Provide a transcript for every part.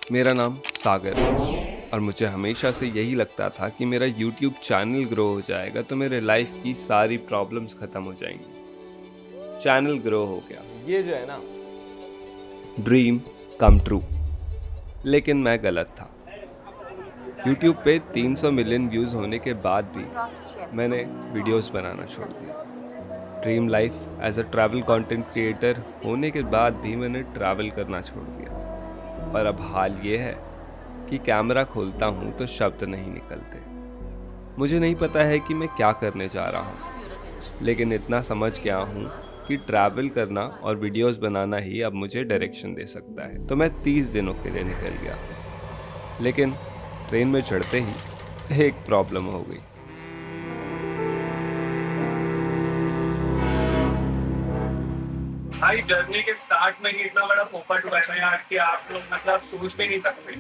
मेरा नाम सागर है और मुझे हमेशा से यही लगता था कि मेरा YouTube चैनल ग्रो हो जाएगा तो मेरे लाइफ की सारी प्रॉब्लम्स खत्म हो जाएंगी। चैनल ग्रो हो गया, ये जो है ना, ड्रीम कम ट्रू। लेकिन मैं गलत था। YouTube पे 300 मिलियन व्यूज होने के बाद भी मैंने वीडियोस बनाना छोड़ दिया। Dream life as a travel content creator होने के बाद भी मैंने ट्रैवल करना छोड़ दिया। और अब हाल ये है कि कैमरा खोलता हूँ तो शब्द नहीं निकलते। मुझे नहीं पता है कि मैं क्या करने जा रहा हूँ, लेकिन इतना समझ गया हूँ कि ट्रैवल करना और वीडियोस बनाना ही अब मुझे डायरेक्शन दे सकता है। तो मैं 30 दिनों के लिए निकल गया, लेकिन ट्रेन में चढ़ते ही एक प्रॉब्लम हो गई। भाई जर्नी के स्टार्ट में ही इतना बड़ा पोपट हुआ है यार कि आप लोग मतलब सोच भी नहीं सकते।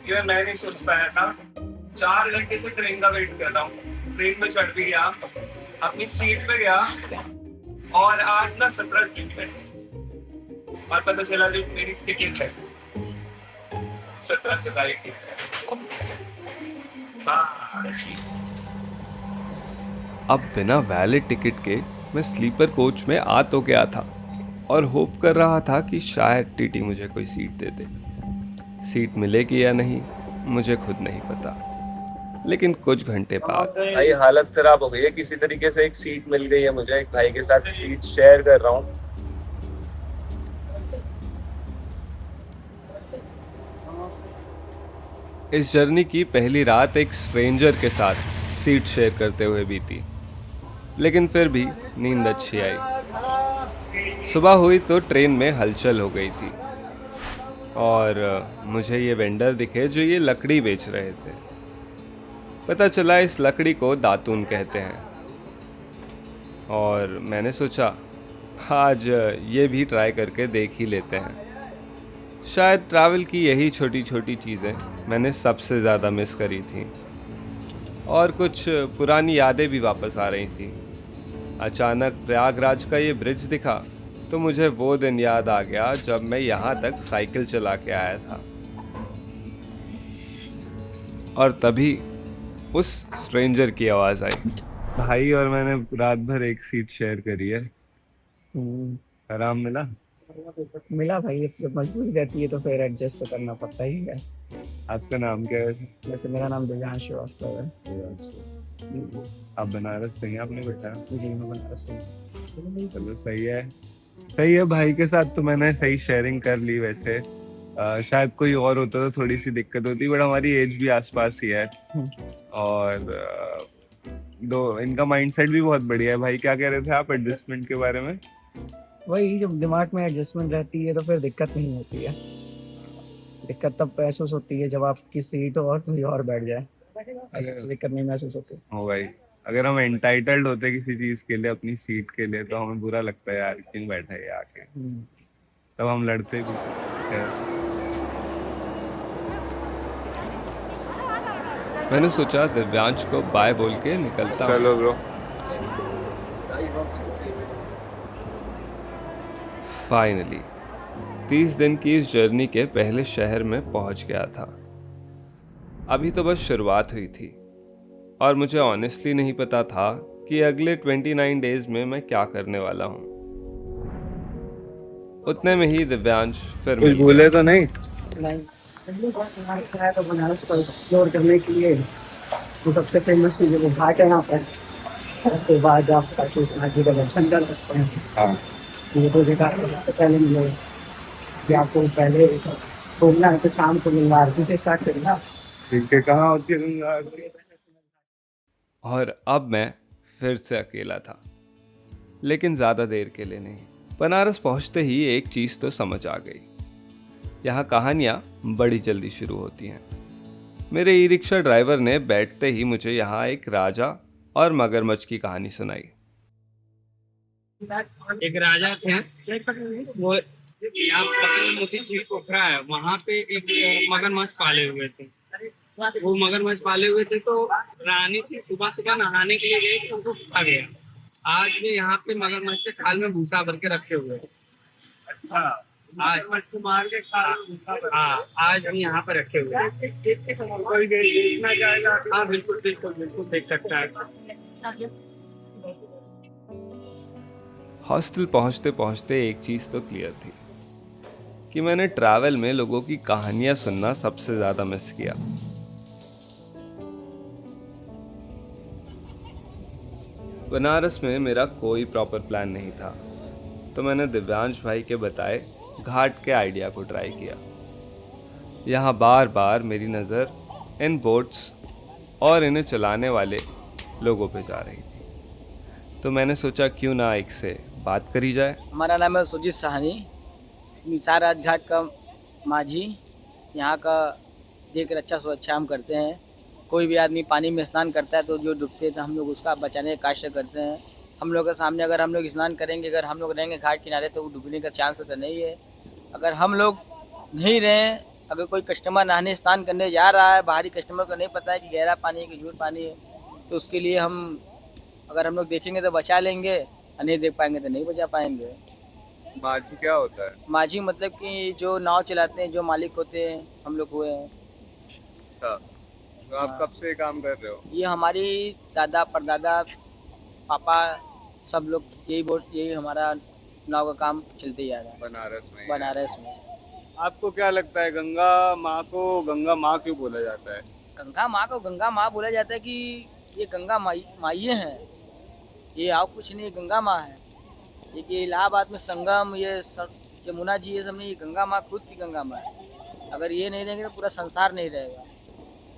इवन मैं नहीं सोच पाया था। 4 घंटे से ट्रेन का वेट कर रहा हूँ। ट्रेन में चढ़ भी गया, अपनी सीट पे गया और आज ना 17 सीट और पता चला जो मेरी टिकट है 17 तारीख की। हाँ, अब बिना वैलिड टिकट के मैं स्लीपर कोच में आ तो गया था और होप कर रहा था कि शायद टीटी मुझे कोई सीट दे दे। सीट मिलेगी या नहीं मुझे खुद नहीं पता, लेकिन कुछ घंटे बाद भाई हालत खराब हो गई है। किसी तरीके से एक सीट मिल गई है मुझे। एक भाई के साथ सीट शेयर कर रहा हूँ। इस जर्नी की पहली रात एक स्ट्रेंजर के साथ सीट शेयर करते हुए बीती, लेकिन फिर भी नींद अच्छी आई। सुबह हुई तो ट्रेन में हलचल हो गई थी और मुझे ये वेंडर दिखे जो ये लकड़ी बेच रहे थे। पता चला इस लकड़ी को दातून कहते हैं और मैंने सोचा आज ये भी ट्राई करके देख ही लेते हैं। शायद ट्रैवल की यही छोटी छोटी चीज़ें मैंने सबसे ज़्यादा मिस करी थी और कुछ पुरानी यादें भी वापस आ रही थी। अचानक प्रयागराज का ये ब्रिज दिखा तो मुझे वो दिन याद आ गया जब मैं यहाँ तक साइकिल चला के आया था। और तभी उस स्ट्रेंजर की आवाज़ आई। भाई और मैंने रात भर एक सीट शेयर करी है। हम्म, आराम मिला। मिला भाई। अब जब मजबूरी रहती है तो फिर एडजस्ट तो करना पड़ता ही है। आपका नाम क्या है? वैसे मेरा नाम दिव्यांश श्रीवास्तव है। आप बनारस से हैं, आपने बताया। जी मैं बनारस से हूँ। चलो सही है। सही है, भाई के साथ तो मैंने सही शेयरिंग कर ली। वैसे शायद कोई और होता तो थोड़ी सी दिक्कत होती, बट हमारी एज भी आसपास ही है। और दो इनका माइंडसेट भी बहुत बढ़िया है। भाई क्या कह रहे थे आप एडजस्टमेंट के बारे में? वही जब दिमाग में एडजस्टमेंट रहती है तो फिर दिक्कत नहीं होती है। दिक्कत तब महसूस होती है जब आपकी सीट हो और कोई और बैठ जाए। ऐसे तो दिक्कत नहीं महसूस होती। हो भाई, अगर हम एंटाइटल्ड होते किसी चीज के लिए, अपनी सीट के लिए, तो हमें बुरा लगता है यार क्यों बैठा है ये आके। तब हम लड़ते भी हैं। मैंने सोचा दिव्यांश को बाय बोल के निकलता हूं। चलो ब्रो। फाइनली 30 दिन की इस जर्नी के पहले शहर में पहुंच गया था। अभी तो बस शुरुआत हुई थी और मुझे ऑनेस्टली नहीं पता था कि अगले 29 डेज में मैं क्या करने वाला हूं। उतने में ही दिव्यांश फिर कुछ मिल भूले गया। तो नहीं? बनारस आया तो बनारस को एक्सप्लोर करने के लिए जो सबसे फेमस चीज़ है वो घाट है यहाँ पर। उसके बाद आप साकेत घाटी का दर्शन कर सकते हैं। हाँ। ये तो देखा सबसे पहले मिले कि आपको पहले घूमना है तो शाम को गंगा आरती से स्टार्ट करना। ठीक है, कहाँ होती है गंगा आरती? और अब मैं फिर से अकेला था, लेकिन ज़्यादा देर के लिए नहीं। बनारस पहुंचते ही एक चीज़ तो समझ आ गई, यहाँ कहानियाँ बड़ी जल्दी शुरू होती हैं। मेरे ई रिक्शा ड्राइवर ने बैठते ही मुझे यहाँ एक राजा और मगरमच्छ की कहानी सुनाई। एक राजा थे, वो यहाँ बगल में मोती झील पोखरा है, वहाँ पे एक मगरमच्छ पाले हुए थे। वो मगरमच्छ पाले हुए थे तो रानी थी, सुबह सुबह नहाने के लिए गई तो उनको खा गया। आज भी यहाँ पे मगरमच्छ के खाल में भूसा भर के रखे हुए हैं। अच्छा। आज मार के हाँ, आज भी यहाँ पर रखे हुए हैं। कोई देखना चाहेगा हाँ बिल्कुल बिल्कुल बिल्कुल देख सकता है। हॉस्टल पहुंचते पहुंचते एक चीज़ तो क्लियर थी कि मैंने ट्रैवल में लोगों की कहानियां सुनना सबसे ज़्यादा मिस किया। बनारस में मेरा कोई प्रॉपर प्लान नहीं था, तो मैंने दिव्यांश भाई के बताए घाट के आइडिया को ट्राई किया। यहाँ बार बार मेरी नज़र इन बोट्स और इन्हें चलाने वाले लोगों पे जा रही थी, तो मैंने सोचा क्यों ना एक से बात करी जाए। हमारा नाम है सुजीत साहनी, निसार राज घाट का माझी। यहाँ का देख रक्षा सुरक्षा हम करते हैं। कोई भी आदमी पानी में स्नान करता है तो जो डूबते हैं तो हम लोग उसका बचाने का काश्य करते हैं। हम लोग के सामने अगर हम लोग स्नान करेंगे, अगर हम लोग रहेंगे घाट किनारे तो वो डूबने का चांस तो नहीं है। अगर हम लोग नहीं रहें, अगर कोई कस्टमर नहाने स्नान करने जा रहा है, बाहरी कस्टमर को नहीं पता है कि गहरा पानी है कि झूठ पानी है, तो उसके लिए अगर हम लोग देखेंगे तो बचा लेंगे, और नहीं देख पाएंगे तो नहीं बचा पाएंगे। माझी क्या होता है? माझी मतलब कि जो नाव चलाते हैं, जो मालिक होते हैं, हम लोग हुए हैं। अच्छा, तो आप कब से काम कर रहे हो? ये हमारी दादा परदादा पापा सब लोग यही हमारा नाव का काम चलते ही आ रहा है बनारस में? बनारस में। आपको क्या लगता है गंगा माँ को गंगा माँ क्यों बोला जाता है? गंगा माँ को गंगा माँ बोला जाता है कि ये गंगा माइये हैं, ये और कुछ नहीं, गंगा माँ है। ये इलाहाबाद में संगम, ये यमुना जी, ये सब नहीं, ये गंगा माँ खुद की गंगा माँ है। अगर ये नहीं रहेंगे तो पूरा संसार नहीं रहेगा।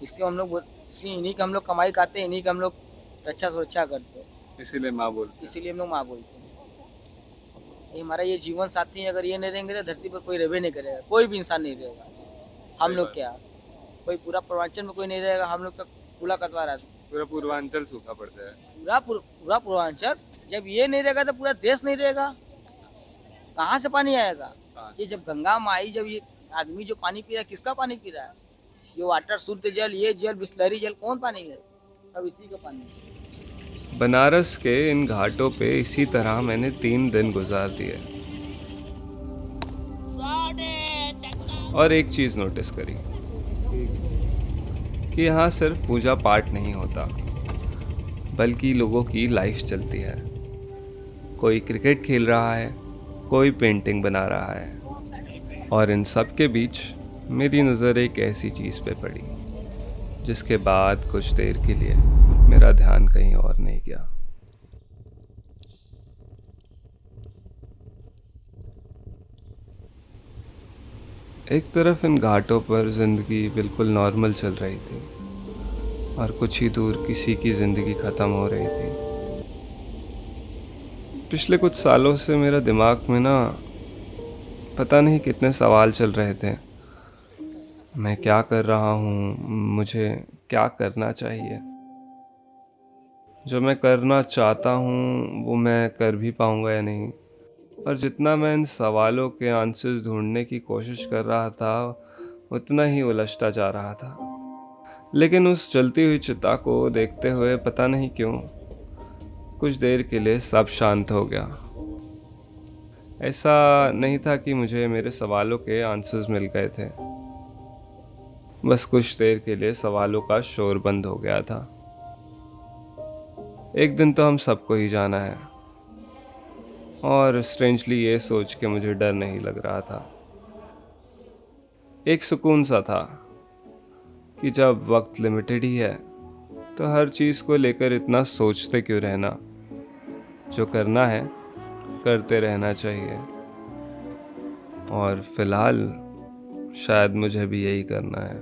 इसके हम लोग इन्हीं का हम लोग कमाई खाते हैं, इन्हीं का हम लोग रक्षा सुरक्षा करते हैं, इसीलिए माँ बोलते हैं। इसीलिए हम लोग माँ बोलते हैं। ये हमारा ये जीवन साथी है, अगर ये नहीं रहेंगे तो धरती पर कोई रहे नहीं करेगा, कोई भी इंसान नहीं रहेगा। हम लोग क्या, कोई पूरा पूर्वांचल में कोई नहीं रहेगा, हम लोग तक पूरा कतवा रहा है। पूरा पूर्वांचल सूखा पड़ता है। पूरा पूर्वांचल, जब ये नहीं रहेगा तो पूरा देश नहीं रहेगा। कहाँ से पानी आएगा? ये जब गंगा माँ आई, जब ये आदमी जो पानी पी रहा है, किसका पानी पी रहा है? जो वाटर, शुद्ध जल, ये जल, बिस्लरी जल, कौन पानी है? अब इसी का पानी। बनारस के इन घाटों पे इसी तरह मैंने 3 दिन गुजार दिए और एक चीज़ नोटिस करी कि यहाँ सिर्फ पूजा पाठ नहीं होता, बल्कि लोगों की लाइफ चलती है। कोई क्रिकेट खेल रहा है, कोई पेंटिंग बना रहा है, और इन सब के बीच मेरी नज़र एक ऐसी चीज़ पे पड़ी जिसके बाद कुछ देर के लिए मेरा ध्यान कहीं और नहीं गया। एक तरफ इन घाटों पर ज़िंदगी बिल्कुल नॉर्मल चल रही थी और कुछ ही दूर किसी की ज़िंदगी ख़त्म हो रही थी। पिछले कुछ सालों से मेरा दिमाग में ना पता नहीं कितने सवाल चल रहे थे। मैं क्या कर रहा हूँ, मुझे क्या करना चाहिए, जो मैं करना चाहता हूँ वो मैं कर भी पाऊँगा या नहीं। और जितना मैं इन सवालों के आंसर्स ढूंढने की कोशिश कर रहा था, उतना ही उलझता जा रहा था। लेकिन उस जलती हुई चिता को देखते हुए पता नहीं क्यों कुछ देर के लिए सब शांत हो गया। ऐसा नहीं था कि मुझे मेरे सवालों के आंसर्स मिल गए थे, बस कुछ देर के लिए सवालों का शोर बंद हो गया था। एक दिन तो हम सबको ही जाना है, और स्ट्रेंजली ये सोच के मुझे डर नहीं लग रहा था। एक सुकून सा था कि जब वक्त लिमिटेड ही है तो हर चीज़ को लेकर इतना सोचते क्यों रहना। जो करना है करते रहना चाहिए, और फिलहाल शायद मुझे भी यही करना है।